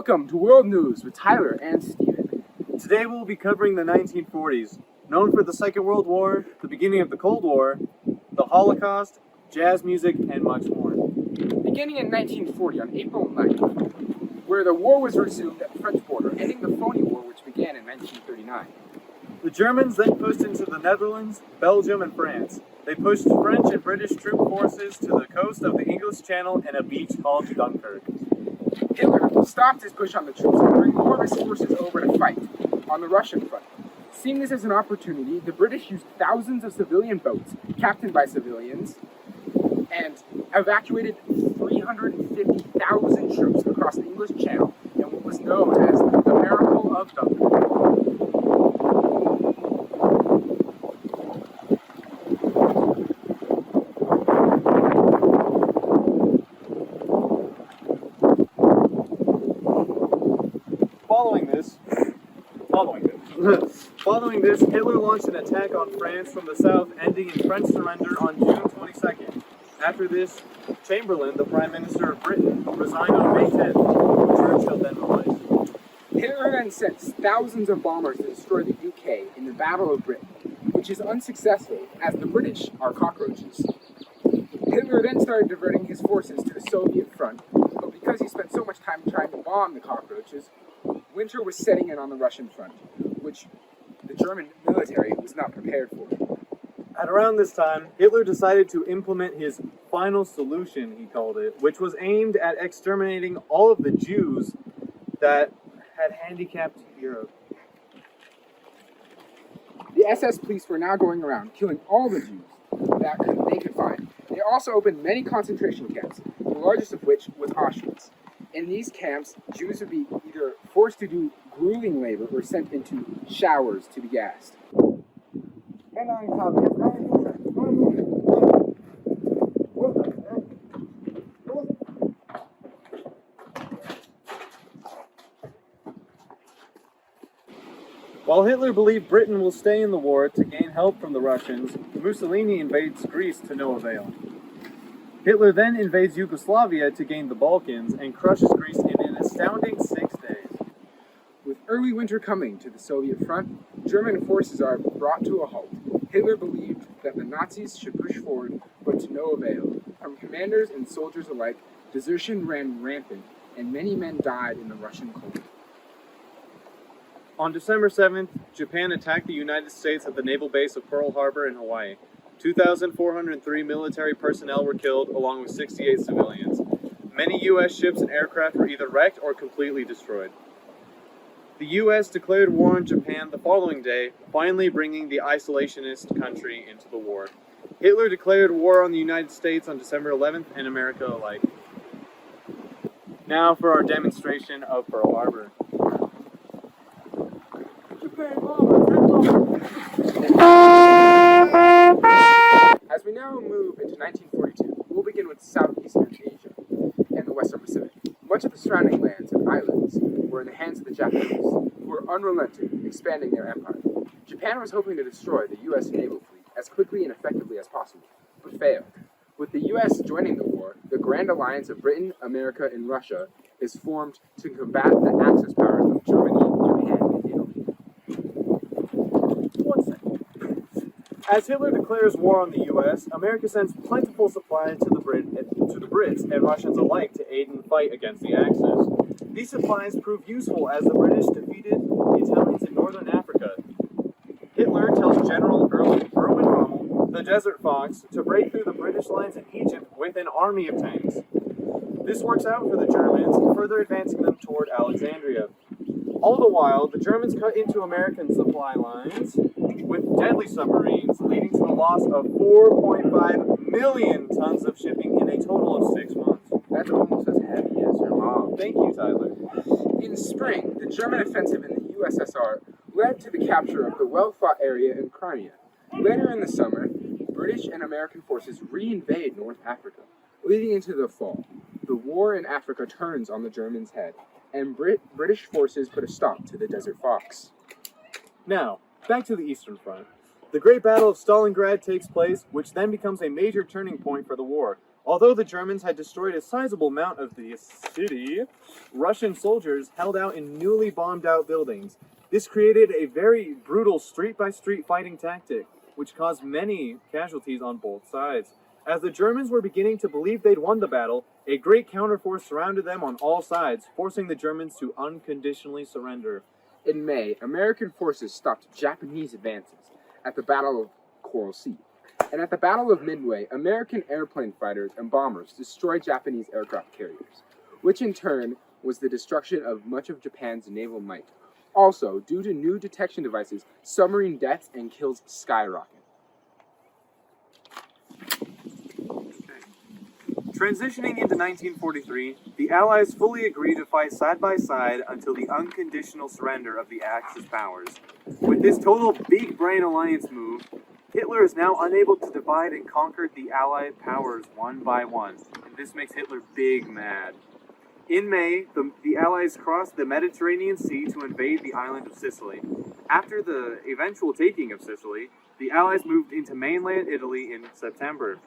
Welcome to World News with Tyler and Steven. Today we'll be covering the 1940s, known for the Second World War, the beginning of the Cold War, the Holocaust, jazz music, and much more. Beginning in 1940 on April 9th, where the war was resumed at the French border, ending the phony war which began in 1939. The Germans then pushed into the Netherlands, Belgium, and France. They pushed French and British troop forces to the coast of the English Channel and a beach called Dunkirk. Hitler stopped his push on the troops and bring more of his forces over to fight on the Russian front. Seeing this as an opportunity, the British used thousands of civilian boats, captained by civilians, and evacuated 350,000 troops across the English Channel in what was known as the Miracle of Dunkirk. Following this, Hitler launched an attack on France from the south, ending in French surrender on June 22nd. After this, Chamberlain, the Prime Minister of Britain, resigned on May 10th. Churchill then replaced. Hitler then sent thousands of bombers to destroy the UK in the Battle of Britain, which is unsuccessful as the British are cockroaches. Hitler then started diverting his forces to the Soviet front, but because he spent so much time trying to bomb the cockroaches, winter was setting in on the Russian front, which the German military was not prepared for. At around this time, Hitler decided to implement his final solution, he called it, which was aimed at exterminating all of the Jews that had handicapped Europe. The SS police were now going around killing all the Jews that they could find. They also opened many concentration camps, the largest of which was Auschwitz. In these camps, Jews would be either forced to do grueling labor or sent into showers to be gassed. While Hitler believed Britain will stay in the war to gain help from the Russians, Mussolini invades Greece to no avail. Hitler then invades Yugoslavia to gain the Balkans and crushes Greece in an astounding 6 days. With early winter coming to the Soviet front, German forces are brought to a halt. Hitler believed that the Nazis should push forward, but to no avail. From commanders and soldiers alike, desertion ran rampant, and many men died in the Russian cold. On December 7th, Japan attacked the United States at the naval base of Pearl Harbor in Hawaii. 2,403 military personnel were killed, along with 68 civilians. Many U.S. ships and aircraft were either wrecked or completely destroyed. The U.S. declared war on Japan the following day, finally bringing the isolationist country into the war. Hitler declared war on the United States on December 11th and America alike. Now for our demonstration of Pearl Harbor. As we now move into 1942, we'll begin with Southeastern Asia and the Western Pacific. Much of the surrounding lands and islands were in the hands of the Japanese, who were unrelenting, expanding their empire. Japan was hoping to destroy the U.S. naval fleet as quickly and effectively as possible, but failed. With the U.S. joining the war, the Grand Alliance of Britain, America, and Russia is formed to combat the Axis powers of Germany, Japan, and Italy. As Hitler declares war on the U.S., America sends plentiful supplies to the Brits and Russians alike to aid in the fight against the Axis. These supplies proved useful as the British defeated the Italians in northern Africa. Hitler tells General Erwin Rommel, the Desert Fox, to break through the British lines in Egypt with an army of tanks. This works out for the Germans, further advancing them toward Alexandria. All the while, the Germans cut into American supply lines with deadly submarines, leading to the loss of 4.5 million tons of shipping in a total of 6 months. That's almost as heavy as your mom. Thank you, Tyler. In spring, the German offensive in the USSR led to the capture of the well-fought area in Crimea. Later in the summer, British and American forces re-invade North Africa, leading into the fall. The war in Africa turns on the Germans' head, and British forces put a stop to the Desert Fox. Now, back to the Eastern Front. The Great Battle of Stalingrad takes place, which then becomes a major turning point for the war. Although the Germans had destroyed a sizable amount of the city, Russian soldiers held out in newly bombed out buildings. This created a very brutal street-by-street fighting tactic, which caused many casualties on both sides. As the Germans were beginning to believe they'd won the battle, a great counterforce surrounded them on all sides, forcing the Germans to unconditionally surrender. In May, American forces stopped Japanese advances at the Battle of Coral Sea. And at the Battle of Midway, American airplane fighters and bombers destroyed Japanese aircraft carriers, which in turn was the destruction of much of Japan's naval might. Also, due to new detection devices, submarine deaths and kills skyrocket. Transitioning into 1943, the Allies fully agreed to fight side by side until the unconditional surrender of the Axis powers. With this total big brain alliance move, Hitler is now unable to divide and conquer the Allied powers one by one, and this makes Hitler big mad. In May, the Allies crossed the Mediterranean Sea to invade the island of Sicily. After the eventual taking of Sicily, the Allies moved into mainland Italy in September.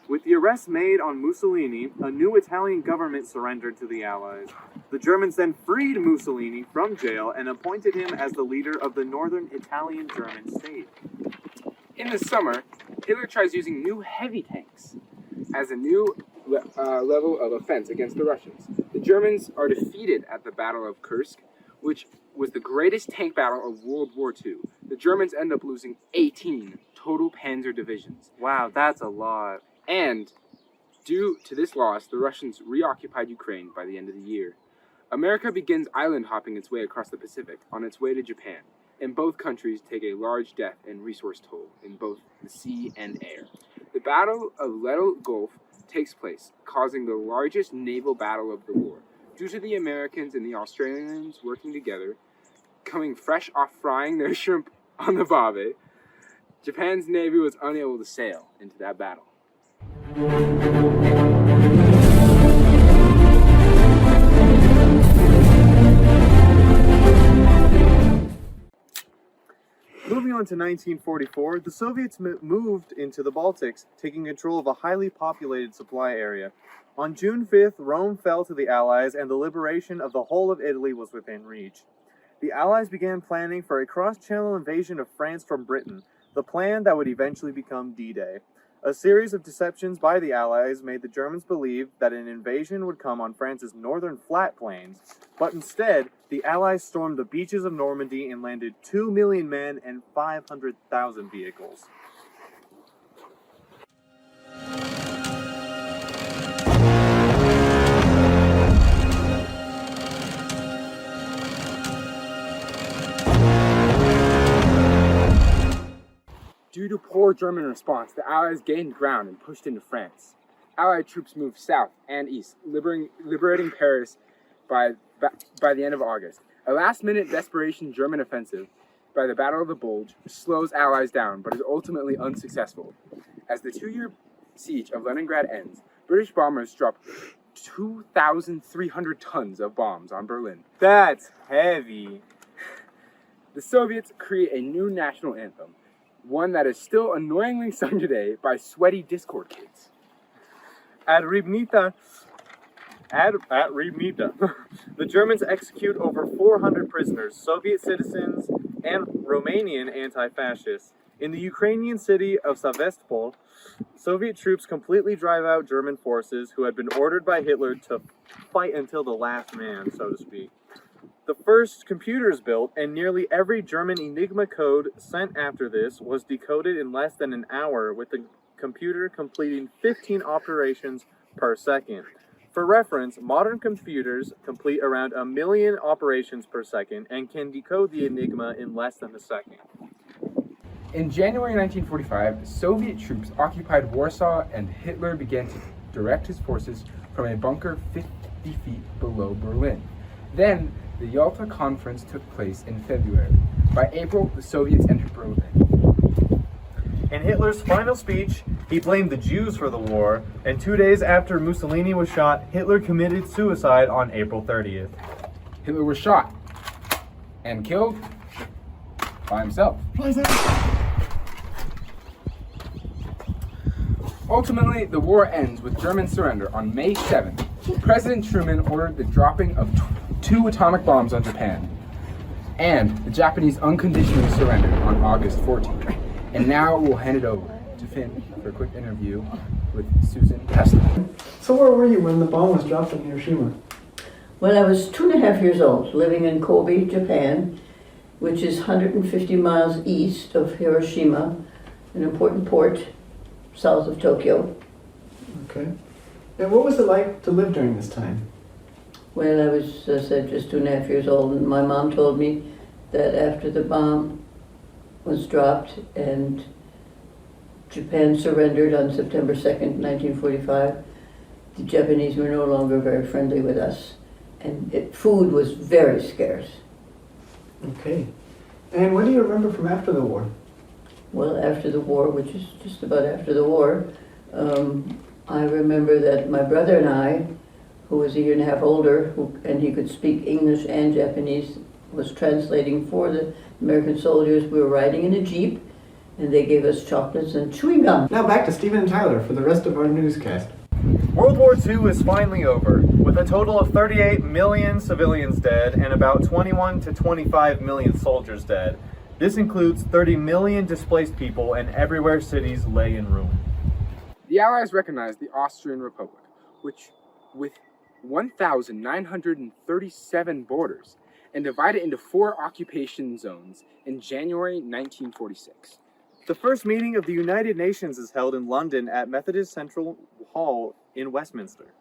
With the arrests made on Mussolini, a new Italian government surrendered to the Allies. The Germans then freed Mussolini from jail and appointed him as the leader of the northern Italian German state. In the summer, Hitler tries using new heavy tanks as a new level of offense against the Russians. The Germans are defeated at the Battle of Kursk, which was the greatest tank battle of World War II. The Germans end up losing 18 total panzer divisions. Wow, that's a lot. And due to this loss, the Russians reoccupied Ukraine by the end of the year. America begins island hopping its way across the Pacific on its way to Japan, and both countries take a large death and resource toll in both the sea and air. The Battle of Leyte Gulf takes place, causing the largest naval battle of the war. Due to the Americans and the Australians working together, coming fresh off frying their shrimp on the barbie, Japan's navy was unable to sail into that battle. Moving on to 1944, the Soviets moved into the Baltics, taking control of a highly populated supply area. On June 5th, Rome fell to the Allies and the liberation of the whole of Italy was within reach. The Allies began planning for a cross-channel invasion of France from Britain, the plan that would eventually become D-Day. A series of deceptions by the Allies made the Germans believe that an invasion would come on France's northern flat plains, but instead, the Allies stormed the beaches of Normandy and landed 2 million men and 500,000 vehicles. Due to poor German response, the Allies gained ground and pushed into France. Allied troops moved south and east, liberating Paris by the end of August. A last-minute desperation German offensive by the Battle of the Bulge slows Allies down, but is ultimately unsuccessful. As the 2-year siege of Leningrad ends, British bombers drop 2,300 tons of bombs on Berlin. That's heavy. The Soviets create a new national anthem, one that is still annoyingly sung today by sweaty Discord kids. At Ribnita, the Germans execute over 400 prisoners, Soviet citizens, and Romanian anti-fascists. In the Ukrainian city of Sevastopol, Soviet troops completely drive out German forces who had been ordered by Hitler to fight until the last man, so to speak. The first computers built, and nearly every German Enigma code sent after this was decoded in less than an hour, with the computer completing 15 operations per second. For reference, modern computers complete around 1 million operations per second and can decode the Enigma in less than a second. In January 1945, Soviet troops occupied Warsaw, and Hitler began to direct his forces from a bunker 50 feet below Berlin. Then, the Yalta Conference took place in February. By April, the Soviets entered Berlin. In Hitler's final speech, he blamed the Jews for the war, and 2 days after Mussolini was shot, Hitler committed suicide on April 30th. Hitler was shot and killed by himself. Ultimately, the war ends with German surrender on May 7th. President Truman ordered the dropping of 2 atomic bombs on Japan, and the Japanese unconditionally surrendered on August 14th. And now we'll hand it over to Finn for a quick interview with Susan Tesla. So where were you when the bomb was dropped in Hiroshima? Well, I was 2.5 years old, living in Kobe, Japan, which is 150 miles east of Hiroshima, an important port south of Tokyo. Okay. And what was it like to live during this time? Well, I was, as I said, just 2.5 years old, and my mom told me that after the bomb was dropped and Japan surrendered on September 2nd, 1945, the Japanese were no longer very friendly with us, and food was very scarce. Okay. And what do you remember from after the war? Well, after the war, which is just about after the war, I remember that my brother and I, who was 1.5 years older, and he could speak English and Japanese, was translating for the American soldiers. We were riding in a Jeep, and they gave us chocolates and chewing gum. Now back to Stephen and Tyler for the rest of our newscast. World War II is finally over, with a total of 38 million civilians dead and about 21 to 25 million soldiers dead. This includes 30 million displaced people, and everywhere cities lay in ruin. The Allies recognized the Austrian Republic, which, with 1,937 borders, and divided into 4 occupation zones in January 1946. The first meeting of the United Nations is held in London at Methodist Central Hall in Westminster.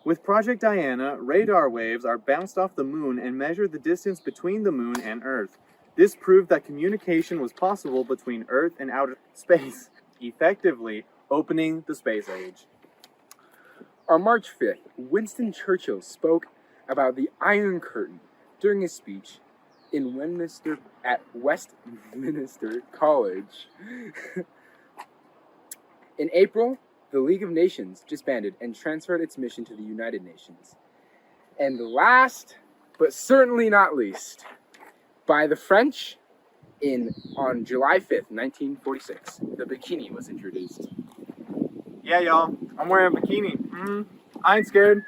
With Project Diana, radar waves are bounced off the moon and measure the distance between the moon and Earth. This proved that communication was possible between Earth and outer space, effectively opening the space age. On March 5th, Winston Churchill spoke about the Iron Curtain during his speech in Westminster College. In April, the League of Nations disbanded and transferred its mission to the United Nations. And last, but certainly not least, by the French, on July 5th, 1946, the bikini was introduced. Yeah, y'all, I'm wearing a bikini. I ain't scared.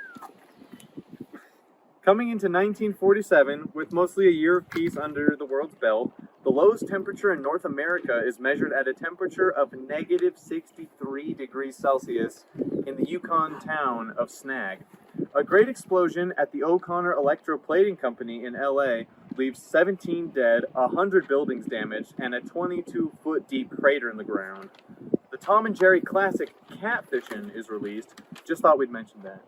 Coming into 1947, with mostly a year of peace under the world's belt, the lowest temperature in North America is measured at a temperature of negative 63 degrees Celsius in the Yukon town of Snag. A great explosion at the O'Connor Electroplating Company in LA leaves 17 dead, 100 buildings damaged, and a 22-foot deep crater in the ground. The Tom and Jerry classic Catfishin' is released. Just thought we'd mention that.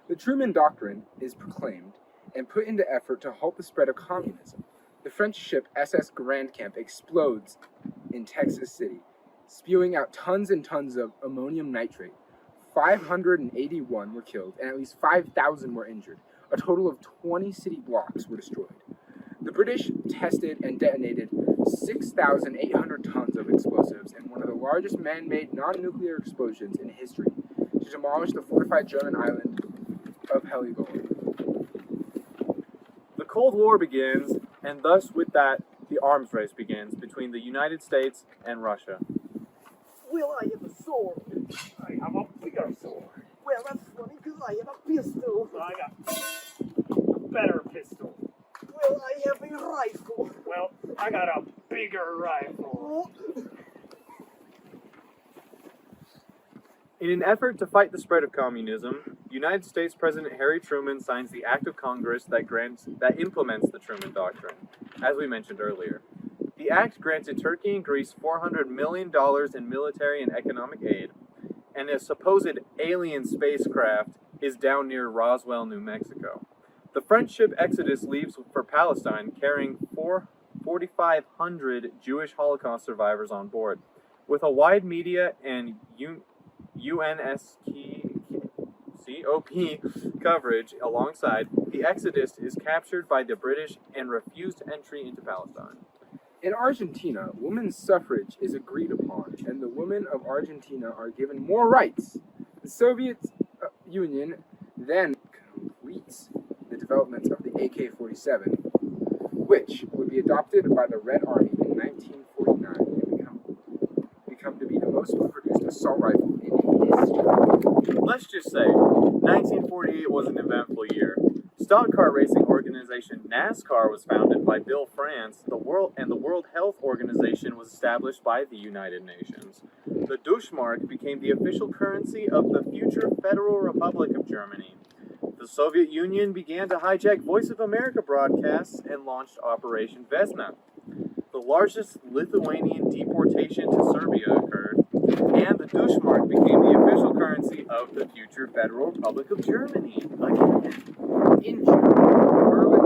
The Truman Doctrine is proclaimed and put into effort to halt the spread of communism. The French ship SS Grand Camp explodes in Texas City, spewing out tons and tons of ammonium nitrate. 581 were killed and at least 5,000 were injured. A total of 20 city blocks were destroyed. The British tested and detonated 6,800 tons of explosives in one of the largest man-made non-nuclear explosions in history to demolish the fortified German island of Heligoland. The Cold War begins, and thus with that, the arms race begins between the United States and Russia. Well, I have a sword. I have a bigger sword. Well, that's funny because I have a pistol. I got a better pistol. Well, I have a rifle. Well, I got a bigger rifle. In an effort to fight the spread of communism, United States President Harry Truman signs the Act of Congress that implements the Truman Doctrine, as we mentioned earlier. The act granted Turkey and Greece $400 million in military and economic aid, and a supposed alien spacecraft is down near Roswell, New Mexico. The French ship Exodus leaves for Palestine carrying 4,500 Jewish Holocaust survivors on board. With a wide media and UNSCOP coverage alongside, the Exodus is captured by the British and refused entry into Palestine. In Argentina, women's suffrage is agreed upon, and the women of Argentina are given more rights. The Soviet Union then completes the development of the AK-47, which would be adopted by the Red Army in 1949 and become to be the most produced assault rifle in history. Let's just say, 1948 was an eventful year. Stock car racing organization NASCAR was founded by Bill France. The World Health Organization was established by the United Nations. The Deutschmark became the official currency of the future Federal Republic of Germany. The Soviet Union began to hijack Voice of America broadcasts and launched Operation Vesna. The largest Lithuanian deportation to Serbia occurred, and the Deutschmark became the official currency of the future Federal Republic of Germany. Again. In June, the Berlin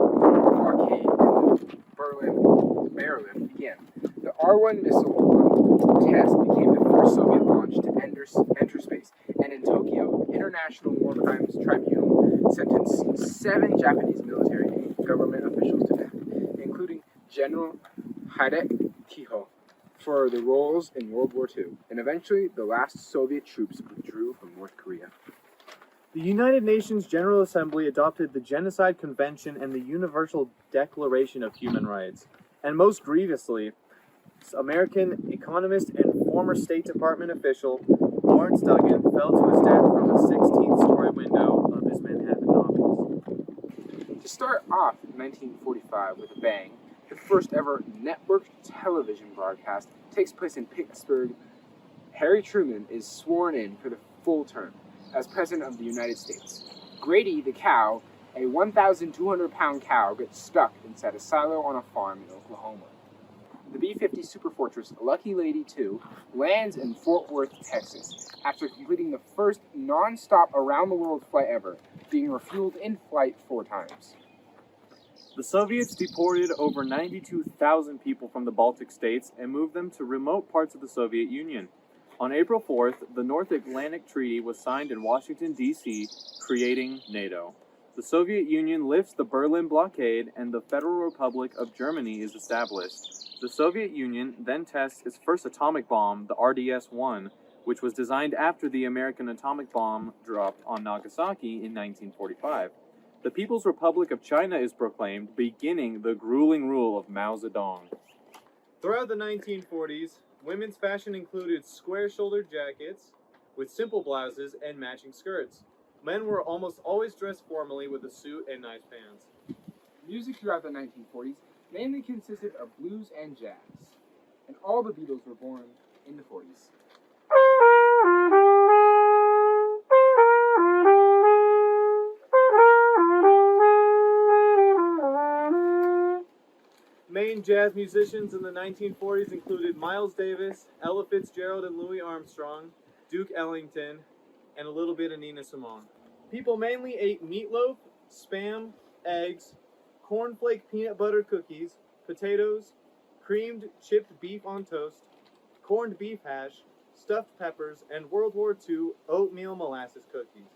blockade in Berlin began. The R-1 missile test became the first Soviet launch to enter space, and in Tokyo, International War Crimes Tribunal sentenced 7 Japanese military and government officials to death, including General Hideki Kiho, for their roles in World War II, and eventually the last Soviet troops withdrew from North Korea. The United Nations General Assembly adopted the Genocide Convention and the Universal Declaration of Human Rights. And most grievously, American economist and former State Department official Lawrence Duggan fell to his death from a 16-story window of his Manhattan office. To start off 1945 with a bang, the first ever network television broadcast takes place in Pittsburgh. Harry Truman is sworn in for the full term as President of the United States. Grady the cow, a 1,200-pound cow, gets stuck inside a silo on a farm in Oklahoma. The B-50 Superfortress Lucky Lady II lands in Fort Worth, Texas, after completing the first non-stop around-the-world flight ever, being refueled in flight 4 times. The Soviets deported over 92,000 people from the Baltic states and moved them to remote parts of the Soviet Union. On April 4th, the North Atlantic Treaty was signed in Washington, D.C., creating NATO. The Soviet Union lifts the Berlin blockade and the Federal Republic of Germany is established. The Soviet Union then tests its first atomic bomb, the RDS-1, which was designed after the American atomic bomb dropped on Nagasaki in 1945. The People's Republic of China is proclaimed, beginning the grueling rule of Mao Zedong. Throughout the 1940s, women's fashion included square-shouldered jackets with simple blouses and matching skirts. Men were almost always dressed formally with a suit and nice pants. Music throughout the 1940s mainly consisted of blues and jazz, and all the Beatles were born in the 40s. Main jazz musicians in the 1940s included Miles Davis, Ella Fitzgerald and Louis Armstrong, Duke Ellington, and a little bit of Nina Simone. People mainly ate meatloaf, Spam, eggs, cornflake peanut butter cookies, potatoes, creamed chipped beef on toast, corned beef hash, stuffed peppers, and World War II oatmeal molasses cookies.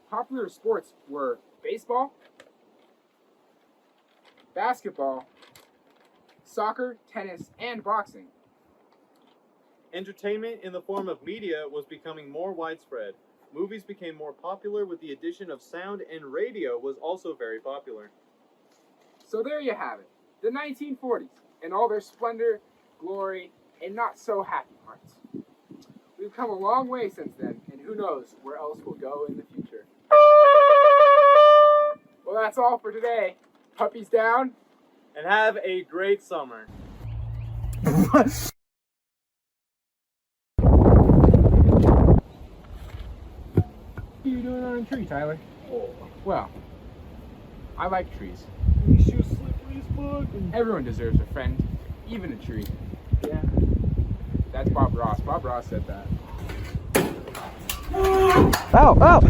Popular sports were baseball, basketball, soccer, tennis, and boxing. Entertainment in the form of media was becoming more widespread. Movies became more popular with the addition of sound, and radio was also very popular. So there you have it, the 1940s, and all their splendor, glory, and not so happy parts. We've come a long way since then, and who knows where else we'll go in the future. Well, that's all for today. Puppies down. And have a great summer. What are you doing on a tree, Tyler? Oh, Well, I like trees. these shoes slippery as fuck. Everyone deserves a friend, even a tree. Yeah. That's Bob Ross. Bob Ross said that. Ow! Ow!